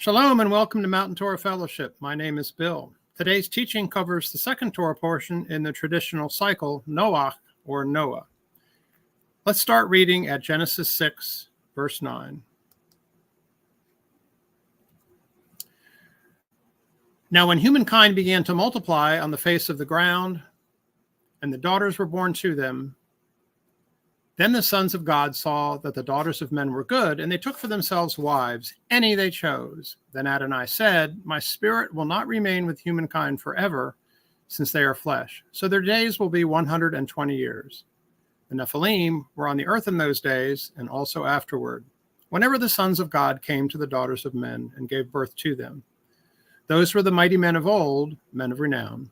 Shalom and welcome to Mountain Torah Fellowship. My name is Bill. Today's teaching covers the second Torah portion in the traditional cycle, Noach, or Noah. Let's start reading at Genesis 6, verse 9. Now when humankind began to multiply on the face of the ground, and the daughters were born to them, then the sons of God saw that the daughters of men were good, and they took for themselves wives, any they chose. Then Adonai said, My spirit will not remain with humankind forever, since they are flesh. So their days will be 120 years. The Nephilim were on the earth in those days, and also afterward, whenever the sons of God came to the daughters of men and gave birth to them. Those were the mighty men of old, men of renown.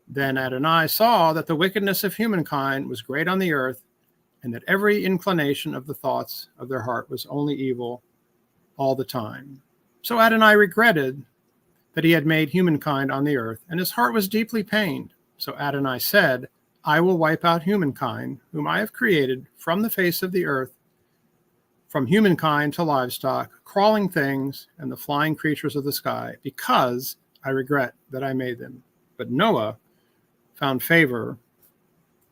Then Adonai saw that the wickedness of humankind was great on the earth, and that every inclination of the thoughts of their heart was only evil all the time. So Adonai regretted that he had made humankind on the earth, and his heart was deeply pained. So Adonai said, I will wipe out humankind, whom I have created from the face of the earth, from humankind to livestock, crawling things, and the flying creatures of the sky, because I regret that I made them. But Noah found favor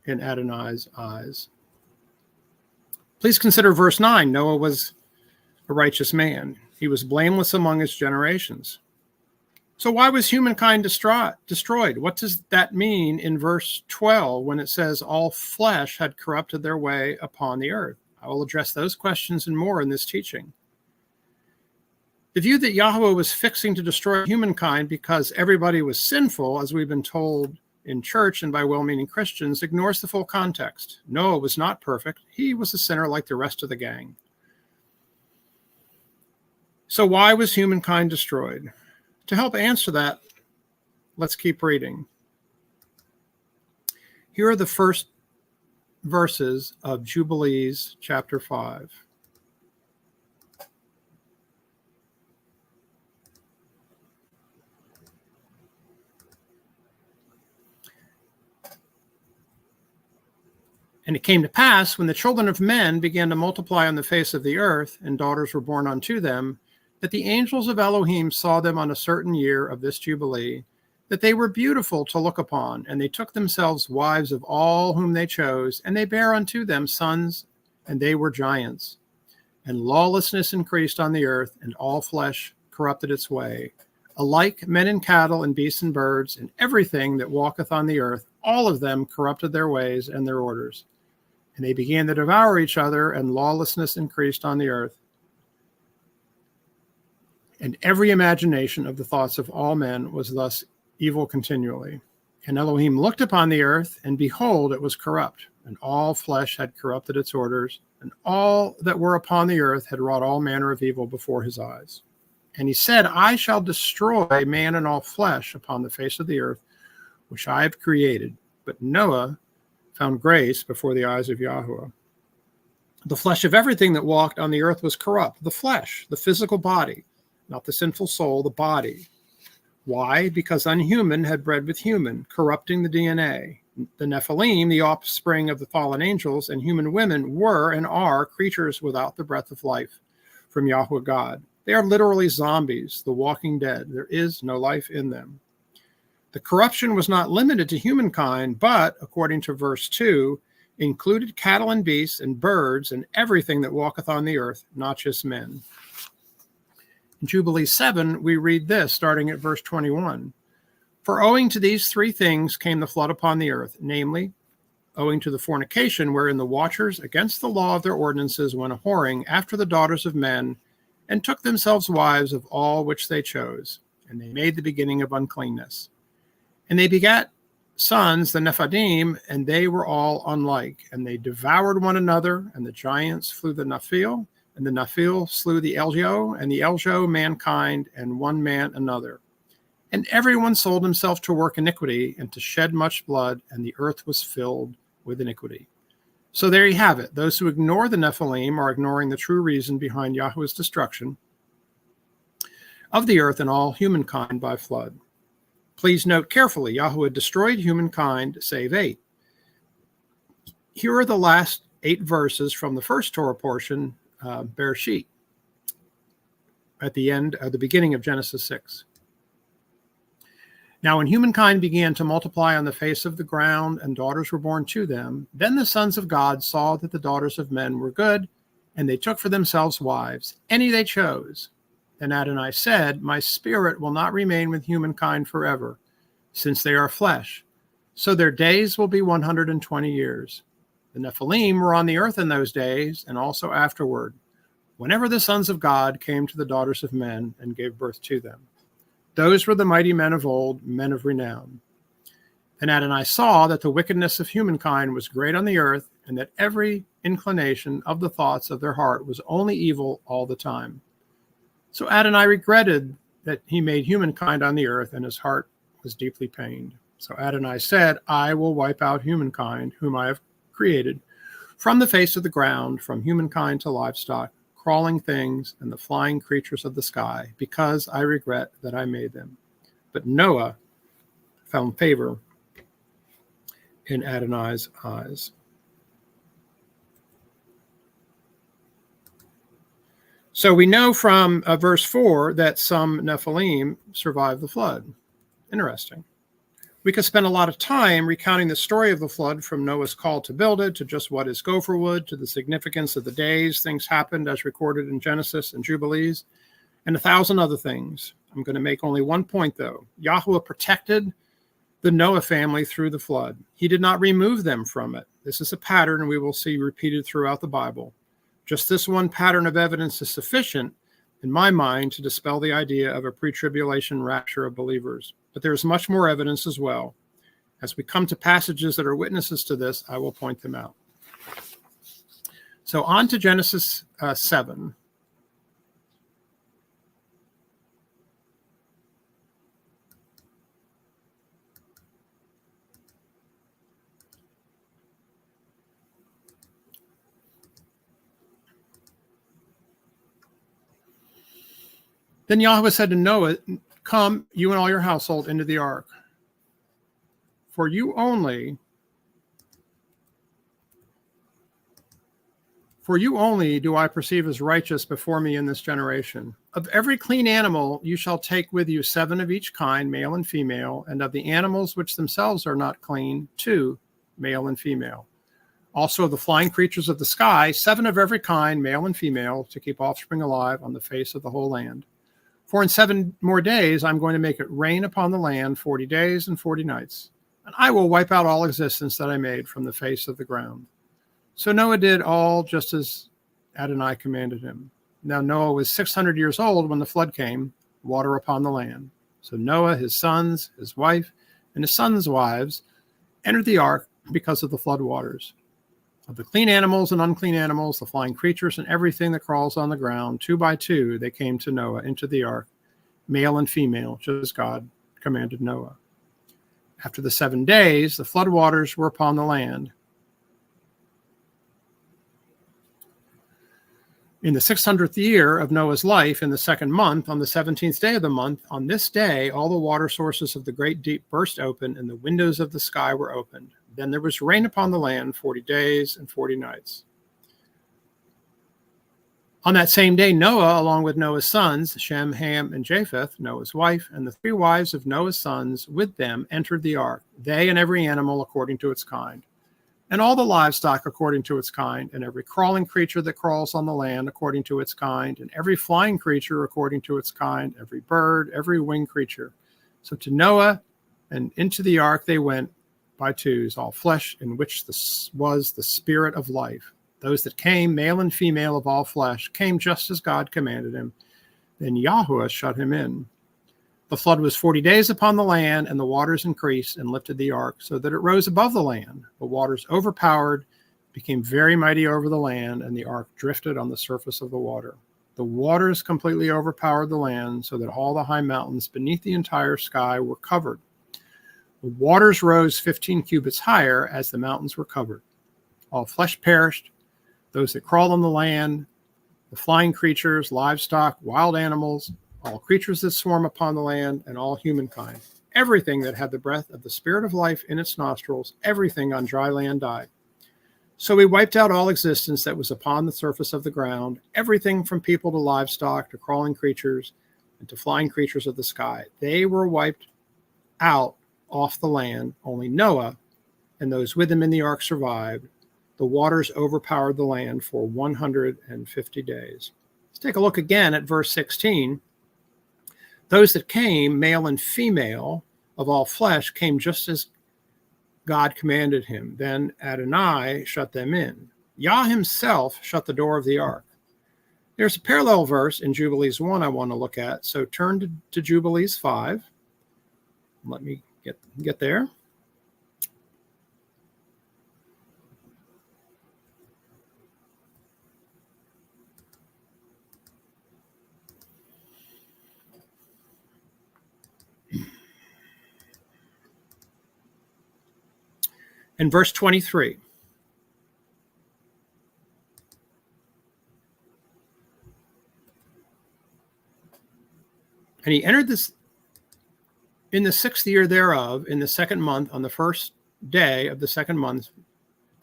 in Adonai's eyes. Please consider verse 9. Noah was a righteous man. He was blameless among his generations. So why was humankind destroyed? What does that mean in verse 12 when it says all flesh had corrupted their way upon the earth? I will address those questions and more in this teaching. The view that Yahweh was fixing to destroy humankind because everybody was sinful, as we've been told in church and by well-meaning Christians, ignores the full context. Noah was not perfect. He was a sinner like the rest of the gang. So why was humankind destroyed? To help answer that, let's keep reading. Here are the first verses of Jubilees chapter 5. And it came to pass, when the children of men began to multiply on the face of the earth, and daughters were born unto them, that the angels of Elohim saw them on a certain year of this Jubilee, that they were beautiful to look upon, and they took themselves wives of all whom they chose, and they bare unto them sons, and they were giants. And lawlessness increased on the earth, and all flesh corrupted its way. Alike men and cattle and beasts and birds, and everything that walketh on the earth, all of them corrupted their ways and their orders. And they began to devour each other, and lawlessness increased on the earth. And every imagination of the thoughts of all men was thus evil continually. And Elohim looked upon the earth, and behold, it was corrupt, and all flesh had corrupted its orders, and all that were upon the earth had wrought all manner of evil before his eyes. And he said, I shall destroy man and all flesh upon the face of the earth, which I have created. But Noah found grace before the eyes of Yahweh. The flesh of everything that walked on the earth was corrupt. The flesh, the physical body, not the sinful soul, the body. Why? Because unhuman had bred with human, corrupting the DNA. The Nephilim, the offspring of the fallen angels, and human women were and are creatures without the breath of life from Yahweh God. They are literally zombies, the walking dead. There is no life in them. The corruption was not limited to humankind, but, according to verse 2, included cattle and beasts and birds and everything that walketh on the earth, not just men. In Jubilee 7, we read this, starting at verse 21. For owing to these three things came the flood upon the earth, namely, owing to the fornication wherein the watchers against the law of their ordinances went a-whoring after the daughters of men, and took themselves wives of all which they chose, and they made the beginning of uncleanness. And they begat sons, the Nephilim, and they were all unlike. And they devoured one another, and the giants flew the Nephil, and the Nephil slew the Eljo, and the Eljo mankind, and one man another. And everyone sold himself to work iniquity, and to shed much blood, and the earth was filled with iniquity. So there you have it. Those who ignore the Nephilim are ignoring the true reason behind Yahweh's destruction of the earth and all humankind by flood. Please note carefully, Yahweh destroyed humankind, save 8. Here are the last 8 verses from the first Torah portion, Bereshit. at the beginning of Genesis 6. Now, when humankind began to multiply on the face of the ground and daughters were born to them, then the sons of God saw that the daughters of men were good, and they took for themselves wives, any they chose. Then Adonai said, my spirit will not remain with humankind forever, since they are flesh. So their days will be 120 years. The Nephilim were on the earth in those days, and also afterward, whenever the sons of God came to the daughters of men and gave birth to them. Those were the mighty men of old, men of renown. And Adonai saw that the wickedness of humankind was great on the earth, and that every inclination of the thoughts of their heart was only evil all the time. So Adonai regretted that he made humankind on the earth, and his heart was deeply pained. So Adonai said, I will wipe out humankind, whom I have created, from the face of the ground, from humankind to livestock, crawling things, and the flying creatures of the sky, because I regret that I made them. But Noah found favor in Adonai's eyes. So we know from verse 4 that some Nephilim survived the flood. Interesting. We could spend a lot of time recounting the story of the flood, from Noah's call to build it, to just what is gopher wood, to the significance of the days things happened as recorded in Genesis and Jubilees, and 1,000 other things. I'm going to make only one point, though. Yahweh protected the Noah family through the flood. He did not remove them from it. This is a pattern we will see repeated throughout the Bible. Just this one pattern of evidence is sufficient, in my mind, to dispel the idea of a pre-tribulation rapture of believers. But there is much more evidence as well. As we come to passages that are witnesses to this, I will point them out. So on to Genesis 7. Then Yahweh said to Noah, come, you and all your household, into the ark. For you only do I perceive as righteous before me in this generation. Of every clean animal you shall take with you 7 of each kind, male and female, and of the animals which themselves are not clean, 2, male and female. Also of the flying creatures of the sky, 7 of every kind, male and female, to keep offspring alive on the face of the whole land. For in 7 more days I'm going to make it rain upon the land 40 days and 40 nights, and I will wipe out all existence that I made from the face of the ground. So Noah did all just as Adonai commanded him. Now Noah was 600 years old when the flood came, water upon the land. So Noah, his sons, his wife, and his sons' wives entered the ark because of the flood waters. Of the clean animals and unclean animals, the flying creatures, and everything that crawls on the ground, 2 by 2, they came to Noah into the ark, male and female, just as God commanded Noah. After the 7 days, the flood waters were upon the land. In the 600th year of Noah's life, in the 2nd month, on the 17th day of the month, on this day, all the water sources of the great deep burst open, and the windows of the sky were opened. Then there was rain upon the land 40 days and 40 nights. On that same day, Noah, along with Noah's sons, Shem, Ham, and Japheth, Noah's wife, and the 3 wives of Noah's sons with them entered the ark, they and every animal according to its kind, and all the livestock according to its kind, and every crawling creature that crawls on the land according to its kind, and every flying creature according to its kind, every bird, every winged creature. So to Noah and into the ark they went by 2s, all flesh, in which was the spirit of life. Those that came, male and female of all flesh, came just as God commanded him. Then Yahweh shut him in. The flood was 40 days upon the land, and the waters increased and lifted the ark, so that it rose above the land. The waters overpowered, became very mighty over the land, and the ark drifted on the surface of the water. The waters completely overpowered the land, so that all the high mountains beneath the entire sky were covered. The waters rose 15 cubits higher as the mountains were covered. All flesh perished, those that crawl on the land, the flying creatures, livestock, wild animals, all creatures that swarm upon the land, and all humankind. Everything that had the breath of the spirit of life in its nostrils, everything on dry land died. So he wiped out all existence that was upon the surface of the ground, everything from people to livestock to crawling creatures and to flying creatures of the sky. They were wiped out off the land. Only Noah and those with him in the ark survived. The waters overpowered the land for 150 days. Let's take a look again at verse 16. Those that came, male and female of all flesh, came just as God commanded him. Then Adonai shut them in. Yah himself shut the door of the ark. There's a parallel verse in Jubilees 1 I want to look at. So turn to Jubilees 5. Let me get there. In verse 23. And he entered this in the 6th year thereof, in the 2nd month, on the 1st day of the 2nd month,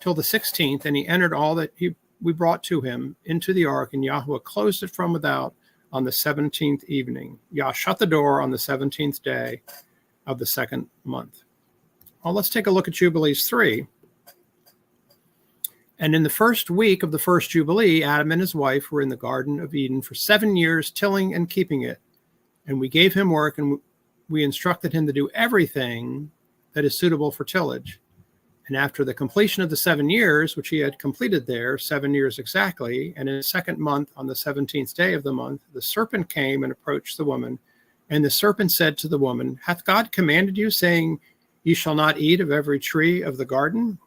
till the 16th, and he entered all that we brought to him into the ark, and Yahweh closed it from without on the 17th evening. Yah shut the door on the 17th day of the 2nd month. Well, let's take a look at Jubilees 3. And in the first week of the first Jubilee, Adam and his wife were in the Garden of Eden for 7 years, tilling and keeping it. And we gave him work, and we instructed him to do everything that is suitable for tillage. And after the completion of the 7 years, which he had completed there, 7 years exactly, and in the 2nd month, on the 17th day of the month, the serpent came and approached the woman. And the serpent said to the woman, Hath God commanded you, saying, Ye shall not eat of every tree of the garden?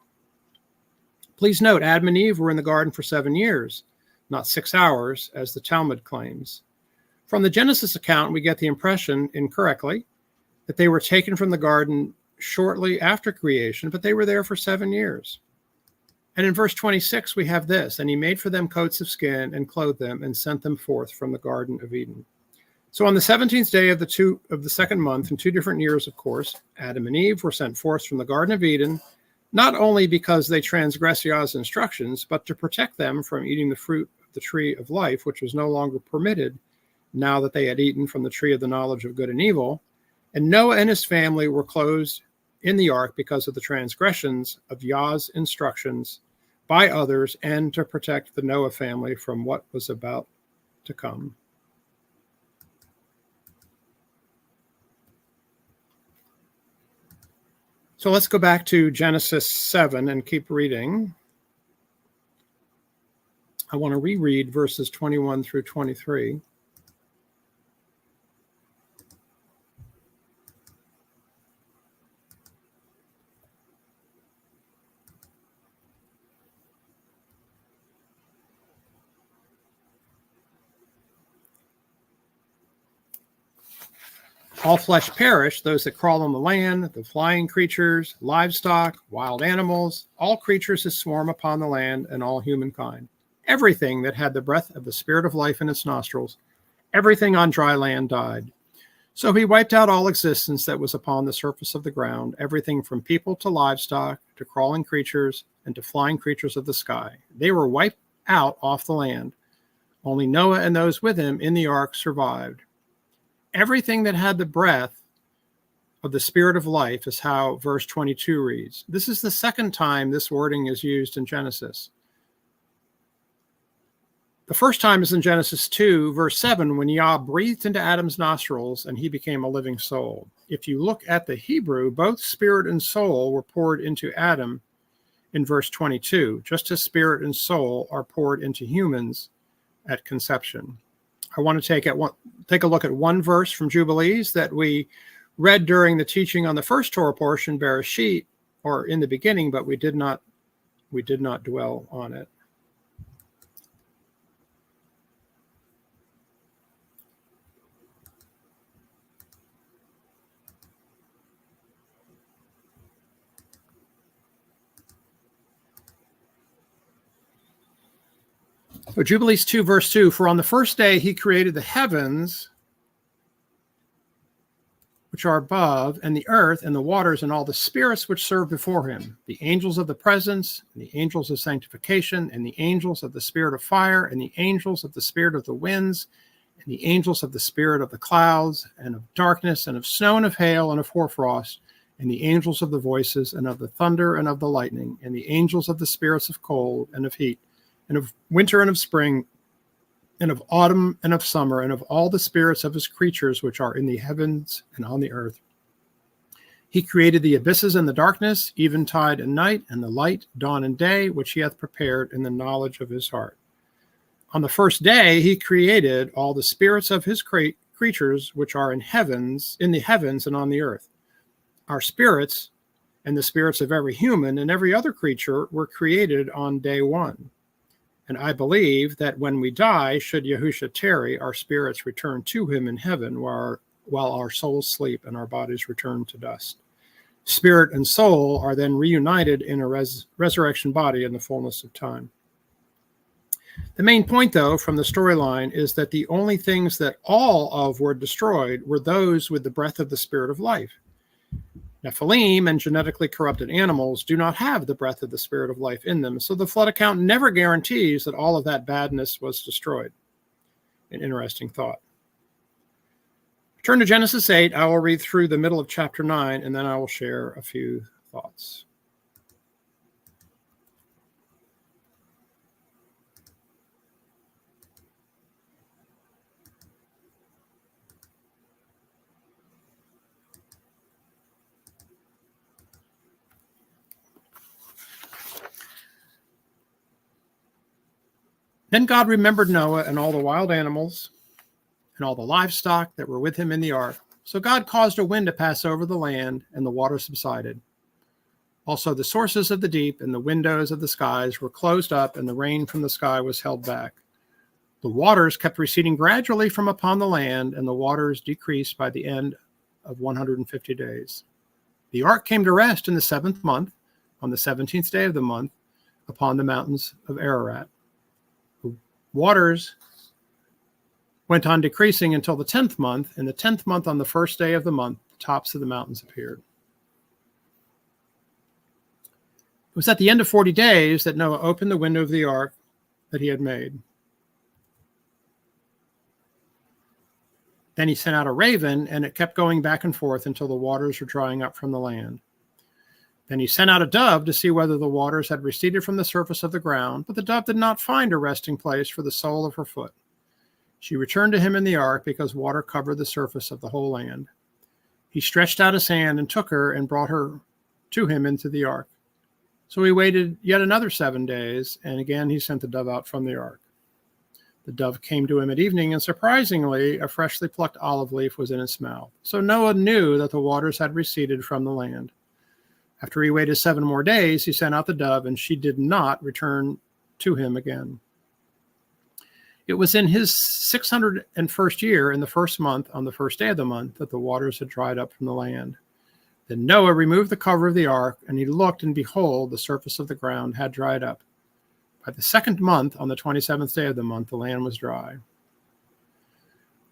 Please note, Adam and Eve were in the garden for 7 years, not 6 hours, as the Talmud claims. From the Genesis account, we get the impression, incorrectly, that they were taken from the garden shortly after creation, but they were there for 7 years. And in verse 26, we have this, and he made for them coats of skin and clothed them and sent them forth from the Garden of Eden. So on the 17th day of the 2nd month, in 2 different years, of course, Adam and Eve were sent forth from the Garden of Eden, not only because they transgressed Yah's instructions, but to protect them from eating the fruit of the tree of life, which was no longer permitted now that they had eaten from the tree of the knowledge of good and evil. And Noah and his family were closed in the ark because of the transgressions of Yah's instructions by others, and to protect the Noah family from what was about to come. So let's go back to Genesis 7 and keep reading. I want to reread verses 21 through 23. All flesh perish, those that crawl on the land, the flying creatures, livestock, wild animals, all creatures that swarm upon the land, and all humankind. Everything that had the breath of the spirit of life in its nostrils, everything on dry land died. So he wiped out all existence that was upon the surface of the ground, everything from people to livestock, to crawling creatures, and to flying creatures of the sky. They were wiped out off the land. Only Noah and those with him in the ark survived. Everything that had the breath of the spirit of life is how verse 22 reads. This is the second time this wording is used in Genesis. The first time is in Genesis 2, verse 7, when Yah breathed into Adam's nostrils and he became a living soul. If you look at the Hebrew, both spirit and soul were poured into Adam in verse 22, just as spirit and soul are poured into humans at conception. I want to take a look at one verse from Jubilees that we read during the teaching on the first Torah portion, Parashah, or in the beginning, but we did not dwell on it. So Jubilees 2, verse 2, for on the first day he created the heavens which are above, and the earth, and the waters, and all the spirits which serve before him, the angels of the presence, and the angels of sanctification, and the angels of the spirit of fire, and the angels of the spirit of the winds, and the angels of the spirit of the clouds, and of darkness, and of snow, and of hail, and of hoarfrost, and the angels of the voices, and of the thunder, and of the lightning, and the angels of the spirits of cold, and of heat, and of winter, and of spring, and of autumn, and of summer, and of all the spirits of his creatures which are in the heavens and on the earth. He created the abysses and the darkness, eventide and night, and the light, dawn and day, which he hath prepared in the knowledge of his heart. On the first day he created all the spirits of his creatures which are in the heavens and on the earth. Our spirits and the spirits of every human and every other creature were created on day one. And I believe that when we die, should Yahusha tarry, our spirits return to him in heaven, while our souls sleep and our bodies return to dust. Spirit and soul are then reunited in a resurrection body in the fullness of time. The main point, though, from the storyline is that the only things that all of were destroyed were those with the breath of the spirit of life. Nephilim and genetically corrupted animals do not have the breath of the spirit of life in them, so the flood account never guarantees that all of that badness was destroyed. An interesting thought. Turn to Genesis 8. I will read through the middle of chapter 9, and then I will share a few thoughts. Then God remembered Noah and all the wild animals and all the livestock that were with him in the ark. So God caused a wind to pass over the land, and the water subsided. Also the sources of the deep and the windows of the skies were closed up, and the rain from the sky was held back. The waters kept receding gradually from upon the land, and the waters decreased by the end of 150 days. The ark came to rest in the 7th month, on the 17th day of the month, upon the mountains of Ararat. Waters went on decreasing until the 10th month. In the 10th month, on the first day of the month, the tops of the mountains appeared. It was at the end of 40 days that Noah opened the window of the ark that he had made. Then he sent out a raven, and it kept going back and forth until the waters were drying up from the land. Then he sent out a dove to see whether the waters had receded from the surface of the ground, but the dove did not find a resting place for the sole of her foot. She returned to him in the ark because water covered the surface of the whole land. He stretched out his hand and took her and brought her to him into the ark. So he waited yet another 7 days, and again he sent the dove out from the ark. The dove came to him at evening, and surprisingly, a freshly plucked olive leaf was in its mouth. So Noah knew that the waters had receded from the land. After he waited 7 more days, he sent out the dove, and she did not return to him again. It was in his 601st year, in the 1st month, on the 1st day of the month, that the waters had dried up from the land. Then Noah removed the cover of the ark, and he looked, and behold, the surface of the ground had dried up. By the 2nd month, on the 27th day of the month, the land was dry.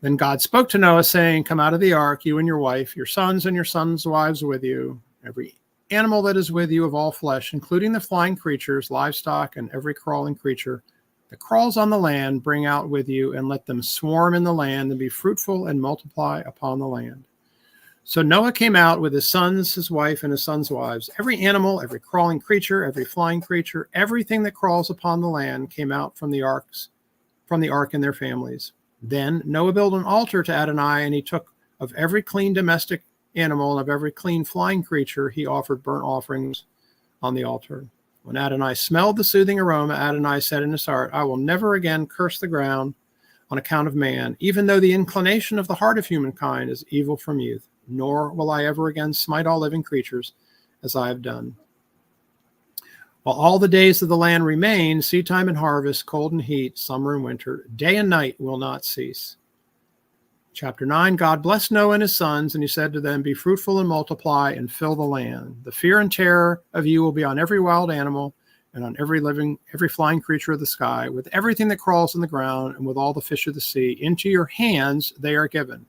Then God spoke to Noah, saying, "Come out of the ark, you and your wife, your sons and your sons' wives with you, every animal that is with you of all flesh, including the flying creatures, livestock, and every crawling creature that crawls on the land, bring out with you, and let them swarm in the land, and be fruitful and multiply upon the land." So Noah came out with his sons, his wife, and his sons' wives. Every animal, every crawling creature, every flying creature, everything that crawls upon the land came out from the ark and their families. Then Noah built an altar to Adonai, and he took of every clean domestic animal and of every clean flying creature, he offered burnt offerings on the altar. When Adonai smelled the soothing aroma, Adonai said in his heart, "I will never again curse the ground on account of man, even though the inclination of the heart of humankind is evil from youth, nor will I ever again smite all living creatures as I have done. While all the days of the land remain, seedtime and harvest, cold and heat, summer and winter, day and night will not cease." Chapter 9, God blessed Noah and his sons, and he said to them, "Be fruitful and multiply and fill the land. The fear and terror of you will be on every wild animal and on every flying creature of the sky, with everything that crawls on the ground and with all the fish of the sea. Into your hands they are given.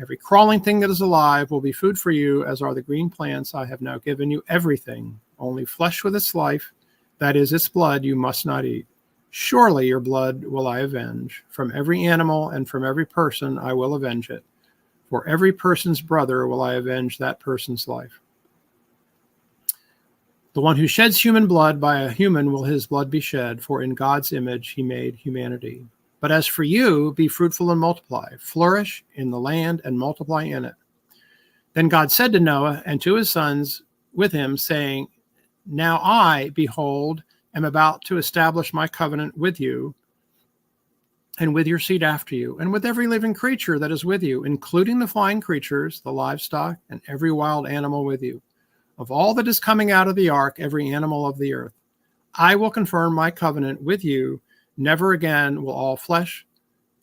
Every crawling thing that is alive will be food for you, as are the green plants. I have now given you everything. Only flesh with its life, that is, its blood, you must not eat. Surely your blood will I avenge. From every animal and from every person I will avenge it. For every person's brother will I avenge that person's life. The one who sheds human blood, by a human will his blood be shed, for in God's image he made humanity. But as for you, be fruitful and multiply, flourish in the land and multiply in it. Then God said to Noah and to his sons with him, saying, Now I, behold, am about to establish my covenant with you and with your seed after you, and with every living creature that is with you, including the flying creatures, the livestock, and every wild animal with you. Of all that is coming out of the ark, every animal of the earth, I will confirm my covenant with you. Never again will all flesh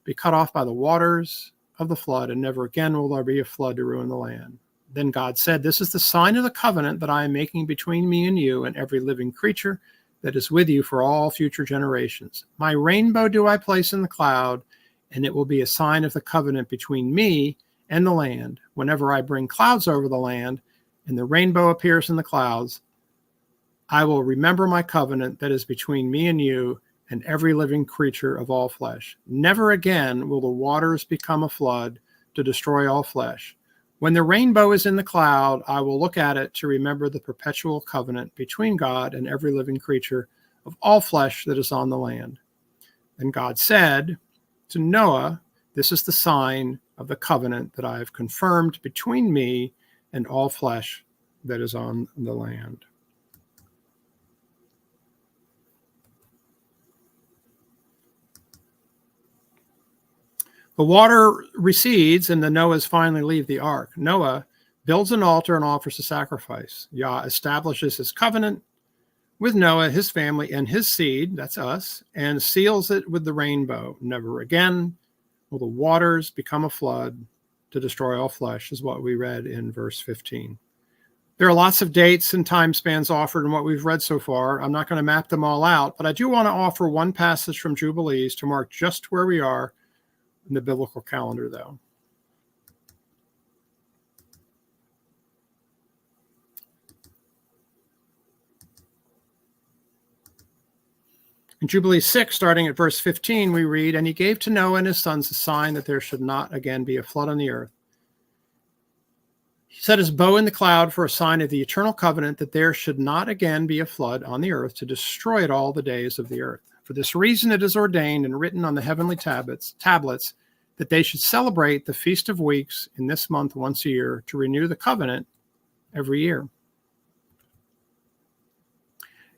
be cut off by the waters of the flood, and never again will there be a flood to ruin the land. Then God said, This is the sign of the covenant that I am making between me and you and every living creature that is with you for all future generations. My rainbow do I place in the cloud, and it will be a sign of the covenant between me and the land. Whenever I bring clouds over the land, and the rainbow appears in the clouds, I will remember my covenant that is between me and you and every living creature of all flesh. Never again will the waters become a flood to destroy all flesh. When the rainbow is in the cloud, I will look at it to remember the perpetual covenant between God and every living creature of all flesh that is on the land. Then God said to Noah, This is the sign of the covenant that I have confirmed between me and all flesh that is on the land. The water recedes, and the Noahs finally leave the ark. Noah builds an altar and offers a sacrifice. Yah establishes his covenant with Noah, his family, and his seed, that's us, and seals it with the rainbow. Never again will the waters become a flood to destroy all flesh, is what we read in verse 15. There are lots of dates and time spans offered in what we've read so far. I'm not going to map them all out, but I do want to offer one passage from Jubilees to mark just where we are in the biblical calendar, though. In Jubilee 6, starting at verse 15, we read, And he gave to Noah and his sons a sign that there should not again be a flood on the earth. He set his bow in the cloud for a sign of the eternal covenant that there should not again be a flood on the earth to destroy it all the days of the earth. For this reason it is ordained and written on the heavenly tablets that they should celebrate the Feast of Weeks in this month once a year to renew the covenant every year.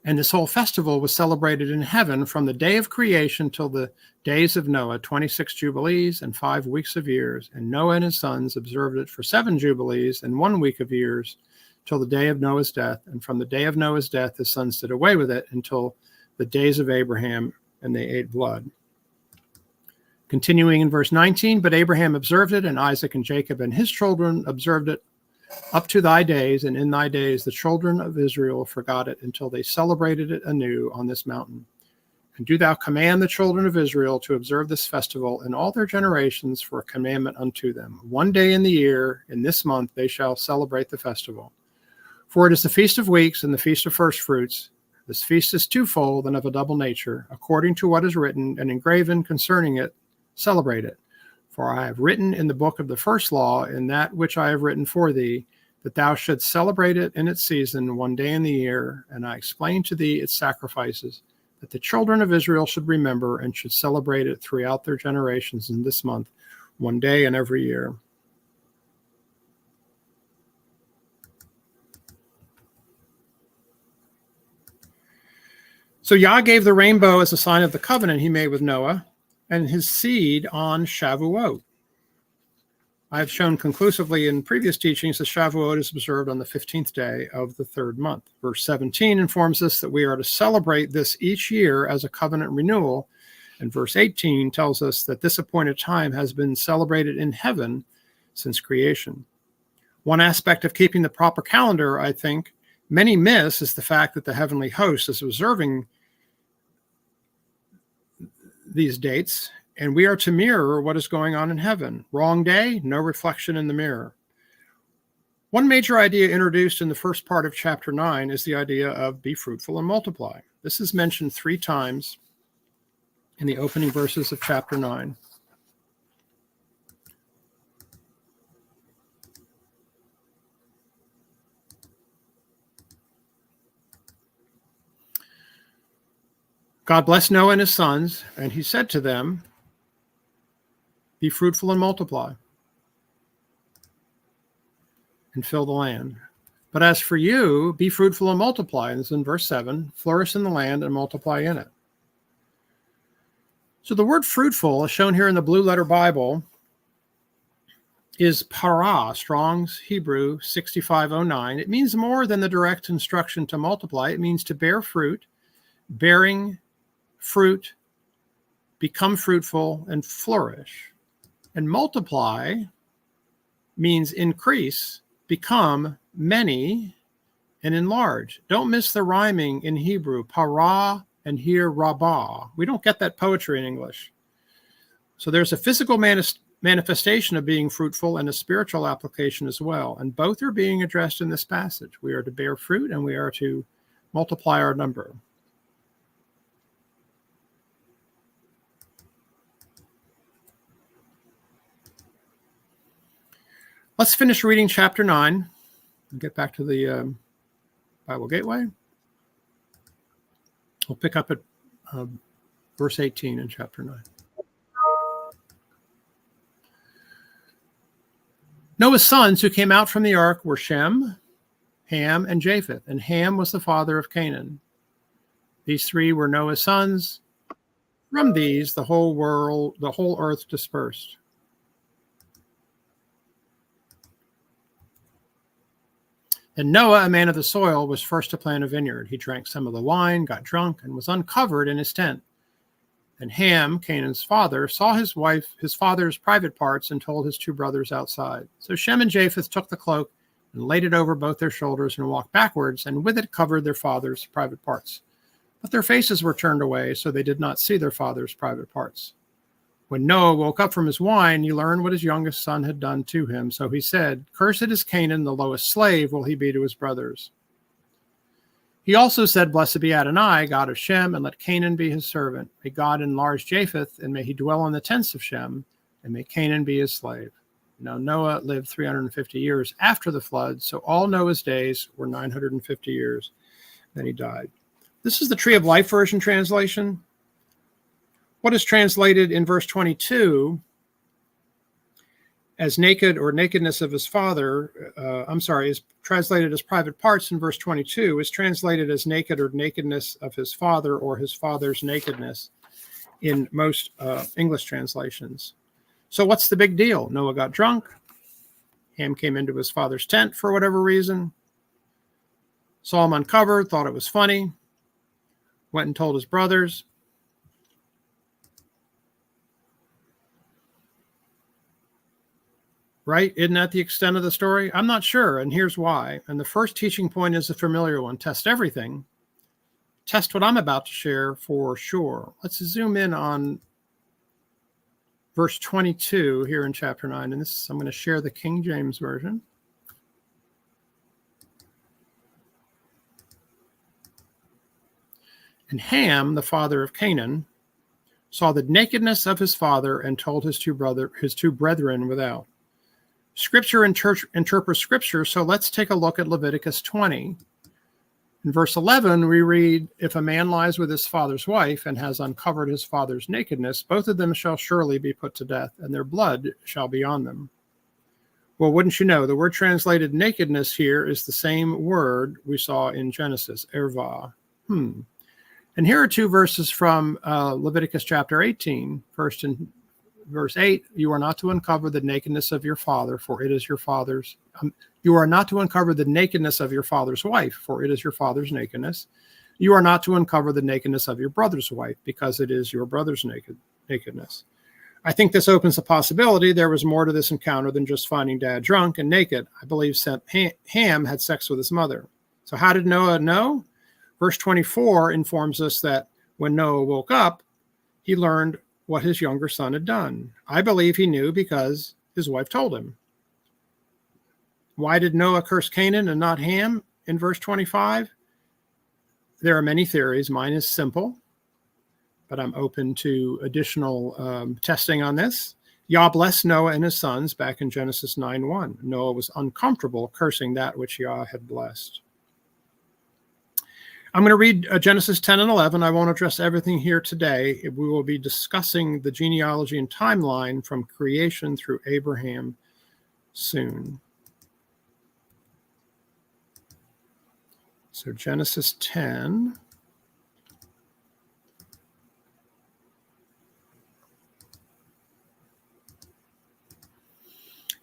And this whole festival was celebrated in heaven from the day of creation till the days of Noah, 26 jubilees and 5 weeks of years. And Noah and his sons observed it for 7 jubilees and 1 week of years till the day of Noah's death. And from the day of Noah's death, his sons did away with it until the days of Abraham, and they ate blood. Continuing in verse 19, But Abraham observed it, and Isaac and Jacob and his children observed it up to thy days, and in thy days the children of Israel forgot it until they celebrated it anew on this mountain. And do thou command the children of Israel to observe this festival in all their generations for a commandment unto them. 1 day in the year, in this month, they shall celebrate the festival. For it is the Feast of Weeks and the Feast of First Fruits. This feast is twofold and of a double nature, according to what is written and engraven concerning it. Celebrate it. For I have written in the book of the first law, in that which I have written for thee, that thou shouldst celebrate it in its season 1 day in the year. And I explained to thee its sacrifices, that the children of Israel should remember and should celebrate it throughout their generations in this month, 1 day in every year. So Yah gave the rainbow as a sign of the covenant he made with Noah and his seed on Shavuot. I have shown conclusively in previous teachings that Shavuot is observed on the 15th day of the 3rd month. Verse 17 informs us that we are to celebrate this each year as a covenant renewal, and verse 18 tells us that this appointed time has been celebrated in heaven since creation. One aspect of keeping the proper calendar, I think, many miss is the fact that the heavenly host is observing these dates And we are to mirror what is going on in heaven. Wrong day, no reflection in the mirror. One major idea introduced in the first part of chapter 9 is the idea of be fruitful and multiply. This is mentioned 3 times in the opening verses of chapter 9. God blessed Noah and his sons, and he said to them, be fruitful and multiply, and fill the land. But as for you, be fruitful and multiply. And this is in verse 7, flourish in the land and multiply in it. So the word fruitful, as shown here in the Blue Letter Bible, is parah, Strong's Hebrew 6509. It means more than the direct instruction to multiply. It means to bear fruit, bearing fruit, become fruitful, and flourish. And multiply means increase, become many, and enlarge. Don't miss the rhyming in Hebrew, parah and here rabbah. We don't get that poetry in English. So there's a physical manifestation of being fruitful and a spiritual application as well. And both are being addressed in this passage. We are to bear fruit and we are to multiply our number. Let's finish reading chapter 9 and get back to the Bible Gateway. We'll pick up at verse 18 in chapter 9. Noah's sons who came out from the ark were Shem, Ham, and Japheth, and Ham was the father of Canaan. These 3 were Noah's sons. From these, the whole earth dispersed. And Noah, a man of the soil, was first to plant a vineyard. He drank some of the wine, got drunk, and was uncovered in his tent. And Ham, Canaan's father, saw his father's private parts and told his 2 brothers outside. So Shem and Japheth took the cloak and laid it over both their shoulders and walked backwards, and with it covered their father's private parts. But their faces were turned away, so they did not see their father's private parts. When Noah woke up from his wine, he learned what his youngest son had done to him. So he said, cursed is Canaan, the lowest slave will he be to his brothers. He also said, blessed be Adonai, God of Shem, and let Canaan be his servant. May God enlarge Japheth, and may he dwell on the tents of Shem, and may Canaan be his slave. Now Noah lived 350 years after the flood, so all Noah's days were 950 years. Then he died. This is the Tree of Life version translation. What is translated in verse 22 as naked or nakedness of his father, is translated as private parts in verse 22, is translated as naked or nakedness of his father or his father's nakedness in most English translations. So what's the big deal? Noah got drunk. Ham came into his father's tent for whatever reason. Saw him uncovered, thought it was funny, went and told his brothers. Right? Isn't that the extent of the story? I'm not sure, and here's why. And the first teaching point is a familiar one. Test everything. Test what I'm about to share for sure. Let's zoom in on verse 22 here in chapter 9. And I'm going to share the King James Version. And Ham, the father of Canaan, saw the nakedness of his father and told his two brethren without. Scripture interprets Scripture, so let's take a look at Leviticus 20. In verse 11, we read, if a man lies with his father's wife and has uncovered his father's nakedness, both of them shall surely be put to death, and their blood shall be on them. Well, wouldn't you know, the word translated nakedness here is the same word we saw in Genesis, erva. And here are 2 verses from Leviticus chapter 18. First in verse 8, you are not to uncover the nakedness of your father, for it is your father's. You are not to uncover the nakedness of your father's wife, for it is your father's nakedness. You are not to uncover the nakedness of your brother's wife, because it is your brother's nakedness. I think this opens the possibility there was more to this encounter than just finding dad drunk and naked. I believe Ham had sex with his mother. So how did Noah know? Verse 24 informs us that when Noah woke up, he learned what his younger son had done. I believe he knew because his wife told him. Why did Noah curse Canaan and not Ham in verse 25? There are many theories. Mine is simple, but I'm open to additional testing on this. Yah blessed Noah and his sons back in Genesis 9:1. Noah was uncomfortable cursing that which Yah had blessed. I'm going to read Genesis 10 and 11. I won't address everything here today. We will be discussing the genealogy and timeline from creation through Abraham soon. So Genesis 10.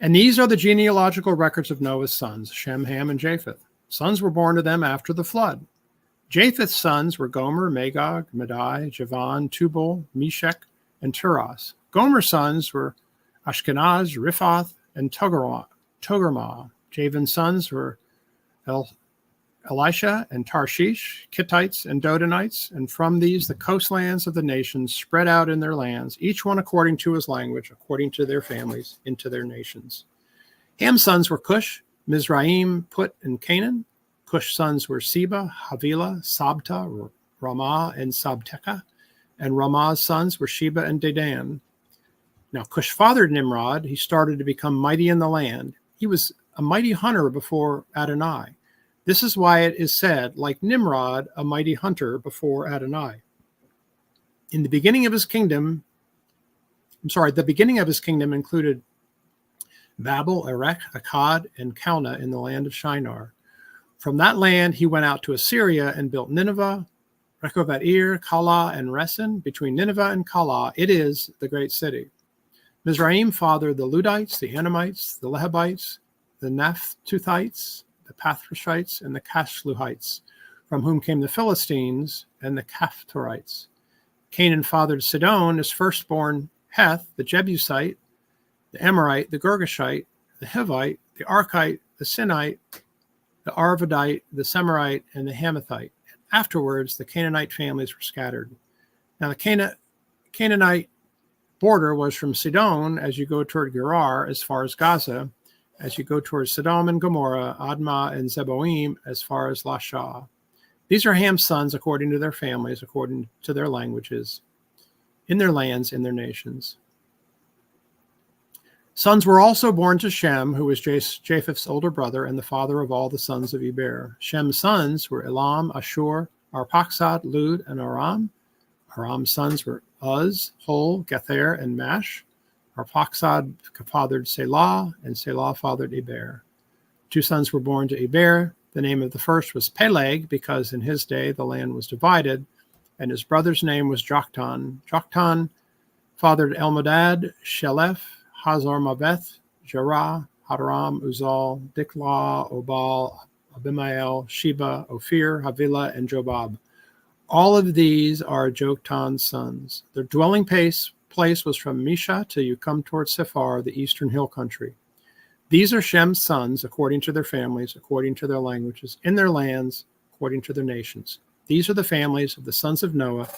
And these are the genealogical records of Noah's sons, Shem, Ham, and Japheth. Sons were born to them after the flood. Japheth's sons were Gomer, Magog, Madai, Javan, Tubal, Meshech, and Tiras. Gomer's sons were Ashkenaz, Riphath, and Togarmah. Javan's sons were Elisha and Tarshish, Kittites and Dodanites, and from these the coastlands of the nations spread out in their lands, each one according to his language, according to their families, into their nations. Ham's sons were Cush, Mizraim, Put, and Canaan. Cush's sons were Seba, Havilah, Sabta, Ramah, and Sabteca, and Ramah's sons were Sheba and Dedan. Now Cush fathered Nimrod. He started to become mighty in the land. He was a mighty hunter before Adonai. This is why it is said, like Nimrod, a mighty hunter before Adonai. The beginning of his kingdom included Babel, Erech, Akkad, and Calneh in the land of Shinar. From that land, he went out to Assyria and built Nineveh, Rechovath-ir, Calah, and Resen. Between Nineveh and Calah, it is the great city. Mizraim fathered the Ludites, the Anamites, the Lehabites, the Naphtuthites, the Pathrushites, and the Cashluhites, from whom came the Philistines and the Caphtorites. Canaan fathered Sidon, his firstborn Heth, the Jebusite, the Amorite, the Girgashite, the Hivite, the Archite, the Sinite, the Arvadite, the Semirite, and the Hamathite. Afterwards, the Canaanite families were scattered. Now, the Canaanite border was from Sidon as you go toward Gerar as far as Gaza, as you go towards Sodom and Gomorrah, Admah and Zeboim as far as Lasha. These are Ham's sons according to their families, according to their languages, in their lands, in their nations. Sons were also born to Shem, who was Japheth's older brother and the father of all the sons of Eber. Shem's sons were Elam, Ashur, Arphaxad, Lud, and Aram. Aram's sons were Uz, Hol, Gether, and Mash. Arphaxad fathered Selah, and Selah fathered Eber. 2 sons were born to Eber. The name of the first was Peleg, because in his day the land was divided, and his brother's name was Joktan. Joktan fathered Elmodad, Shelef, Hazar-Maveth, Jerah, Hadoram, Uzal, Diklah, Obal, Abimael, Sheba, Ophir, Havilah, and Jobab. All of these are Joktan's sons. Their dwelling place was from Misha till you come toward Sephar, the eastern hill country. These are Shem's sons, according to their families, according to their languages, in their lands, according to their nations. These are the families of the sons of Noah,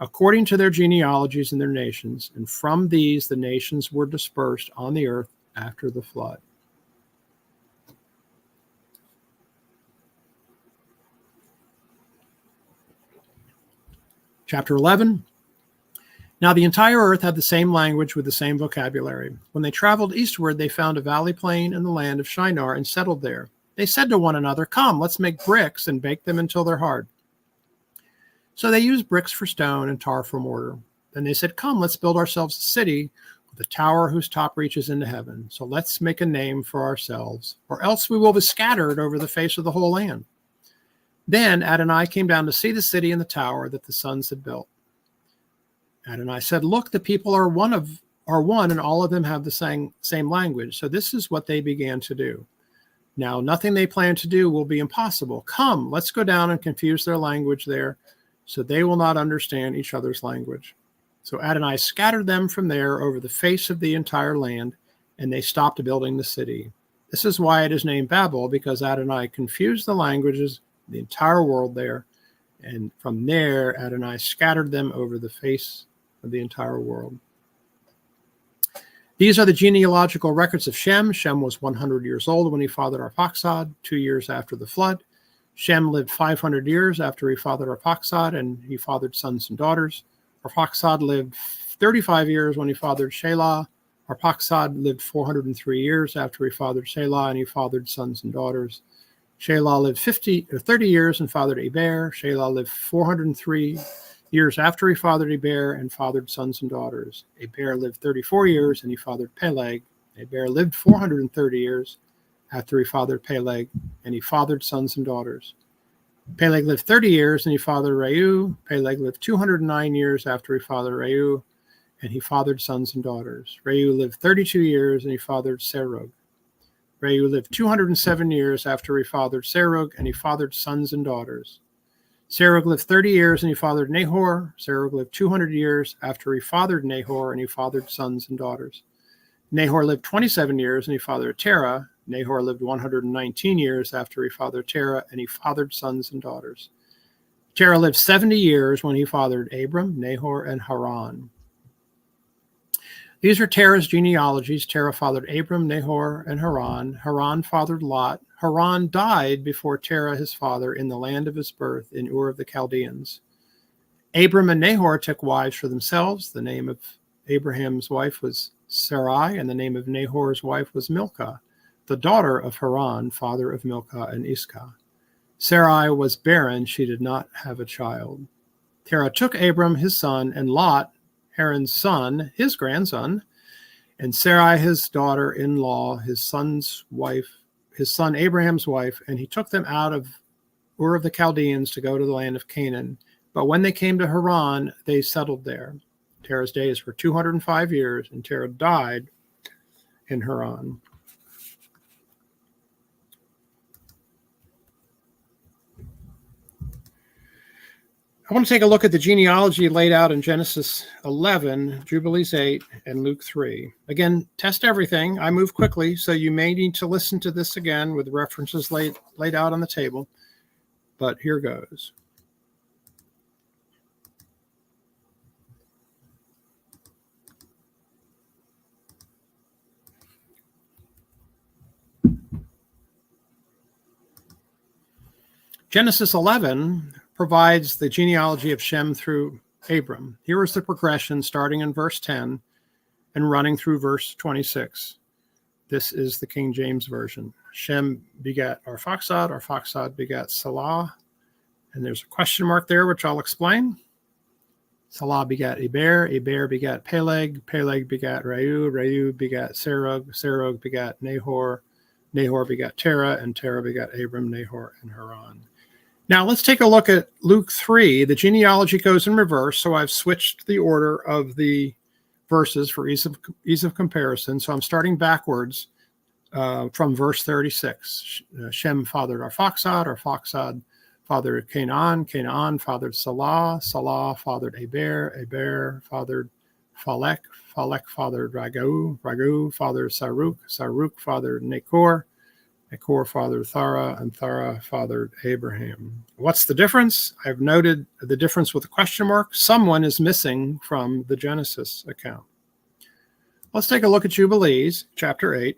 according to their genealogies and their nations, and from these the nations were dispersed on the earth after the flood. Chapter 11. Now the entire earth had the same language with the same vocabulary. When they traveled eastward, they found a valley plain in the land of Shinar and settled there. They said to one another, "Come, let's make bricks and bake them until they're hard." So they used bricks for stone and tar for mortar. Then they said, "Come, let's build ourselves a city with a tower whose top reaches into heaven. So let's make a name for ourselves, or else we will be scattered over the face of the whole land." Then Adonai came down to see the city and the tower that the sons had built. Adonai said, "Look, the people are one, and all of them have the same language." So this is what they began to do. Now, nothing they plan to do will be impossible. Come, let's go down and confuse their language there, so they will not understand each other's language. So Adonai scattered them from there over the face of the entire land, and they stopped building the city. This is why it is named Babel, because Adonai confused the languages, the entire world there, and from there Adonai scattered them over the face of the entire world. These are the genealogical records of Shem. Shem was 100 years old when he fathered Arphaxad, 2 years after the flood. Shem lived 500 years after he fathered Arphaxad, and he fathered sons and daughters. Arphaxad lived 35 years when he fathered Shelah. Arphaxad lived 403 years after he fathered Shelah, and he fathered sons and daughters. Shelah lived 30 years and fathered Eber. Shelah lived 403 years after he fathered Eber and fathered sons and daughters. Eber lived 34 years and he fathered Peleg. Eber lived 430 years after he fathered Peleg, and he fathered sons and daughters. Peleg lived 30 years and he fathered Reu. Peleg lived 209 years after he fathered Reu, and he fathered sons and daughters. Reu lived 32 years and he fathered Serug. Reu lived 207 years after he fathered Serug, and he fathered sons and daughters. Serug lived 30 years and he fathered Nahor. Serug lived 200 years after he fathered Nahor, and he fathered sons and daughters. Nahor lived 27 years and he fathered Terah. Nahor lived 119 years after he fathered Terah, and he fathered sons and daughters. Terah lived 70 years when he fathered Abram, Nahor, and Haran. These are Terah's genealogies. Terah fathered Abram, Nahor, and Haran. Haran fathered Lot. Haran died before Terah, his father, in the land of his birth in Ur of the Chaldeans. Abram and Nahor took wives for themselves. The name of Abraham's wife was Sarai, and the name of Nahor's wife was Milcah, the daughter of Haran, father of Milcah and Iscah. Sarai was barren. She did not have a child. Terah took Abram, his son, and Lot, Haran's son, his grandson, and Sarai, his daughter-in-law, his son Abraham's wife, and he took them out of Ur of the Chaldeans to go to the land of Canaan. But when they came to Haran, they settled there. Terah's days were 205 years, and Terah died in Haran. I want to take a look at the genealogy laid out in Genesis 11, Jubilees 8, and Luke 3. Again, test everything. I move quickly, so you may need to listen to this again with references laid out on the table. But here goes. Genesis 11 provides the genealogy of Shem through Abram. Here is the progression starting in verse 10 and running through verse 26. This is the King James Version. Shem begat Arphaxad, Arphaxad begat Salah, and there's a question mark there, which I'll explain. Salah begat Eber, Eber begat Peleg, Peleg begat Reu, Reu begat Serug, Serug begat Nahor, Nahor begat Terah, and Terah begat Abram, Nahor, and Haran. Now let's take a look at Luke 3. The genealogy goes in reverse, so I've switched the order of the verses for ease of comparison. So I'm starting backwards from verse 36. Shem fathered Arphaxad, Arphaxad fathered Canaan, Canaan fathered Salah, Salah fathered Eber, Eber fathered Phalek, Phalek fathered Ragau, Ragau fathered Saruk, Saruk fathered Nachor, Nachor fathered Thara, and Thara fathered Abraham. What's the difference? I've noted the difference with a question mark. Someone is missing from the Genesis account. Let's take a look at Jubilees, chapter 8.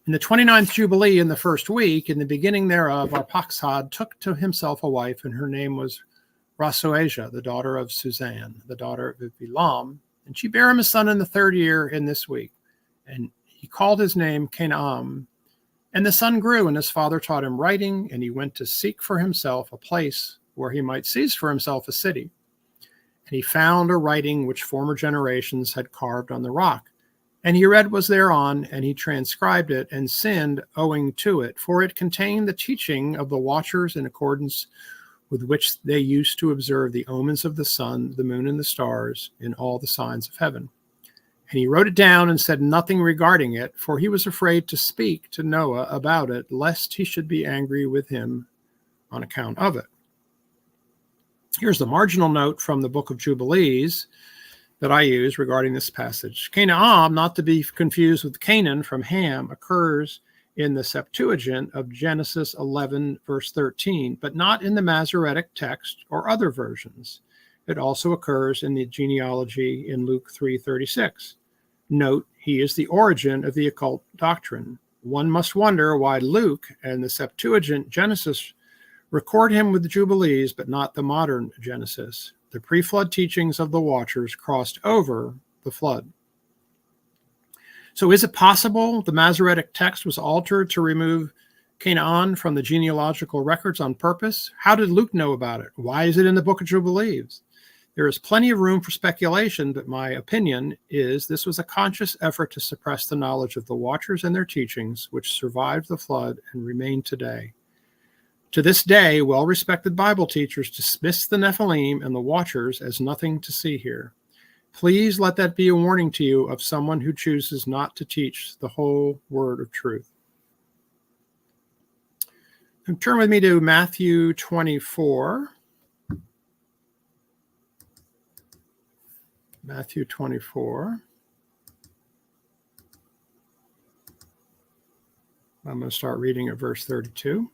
In the 29th Jubilee, in the first week, in the beginning thereof, Arphaxad took to himself a wife, and her name was Rasuasia, the daughter of Suzanne, the daughter of Bilam. And she bare him a son in the third year in this week. And he called his name Canaan. And the son grew, and his father taught him writing, and he went to seek for himself a place where he might seize for himself a city. And he found a writing which former generations had carved on the rock. And he read what was thereon, and he transcribed it, and sinned owing to it, for it contained the teaching of the watchers in accordance with which they used to observe the omens of the sun, the moon, and the stars in all the signs of heaven. And he wrote it down and said nothing regarding it, for he was afraid to speak to Noah about it, lest he should be angry with him on account of it. Here's the marginal note from the book of Jubilees that I use regarding this passage. Canaan, not to be confused with Canaan from Ham, occurs in the Septuagint of Genesis 11, verse 13, but not in the Masoretic text or other versions. It also occurs in the genealogy in Luke 3:36. Note, he is the origin of the occult doctrine. One must wonder why Luke and the Septuagint Genesis record him with the Jubilees, but not the modern Genesis. The pre-flood teachings of the Watchers crossed over the flood. So is it possible the Masoretic text was altered to remove Canaan from the genealogical records on purpose? How did Luke know about it? Why is it in the Book of Jubilees? There is plenty of room for speculation, but my opinion is this was a conscious effort to suppress the knowledge of the Watchers and their teachings, which survived the flood and remain today. To this day, well-respected Bible teachers dismiss the Nephilim and the Watchers as nothing to see here. Please let that be a warning to you of someone who chooses not to teach the whole word of truth. And turn with me to Matthew 24. Matthew 24. I'm going to start reading at verse 32.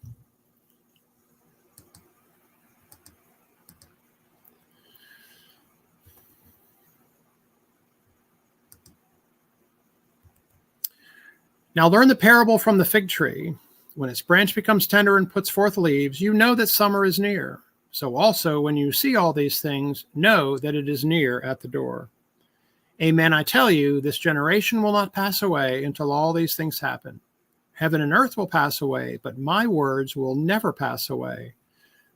Now learn the parable from the fig tree. When its branch becomes tender and puts forth leaves, you know that summer is near. So also, when you see all these things, know that it is near at the door. Amen, I tell you, this generation will not pass away until all these things happen. Heaven and earth will pass away, but my words will never pass away.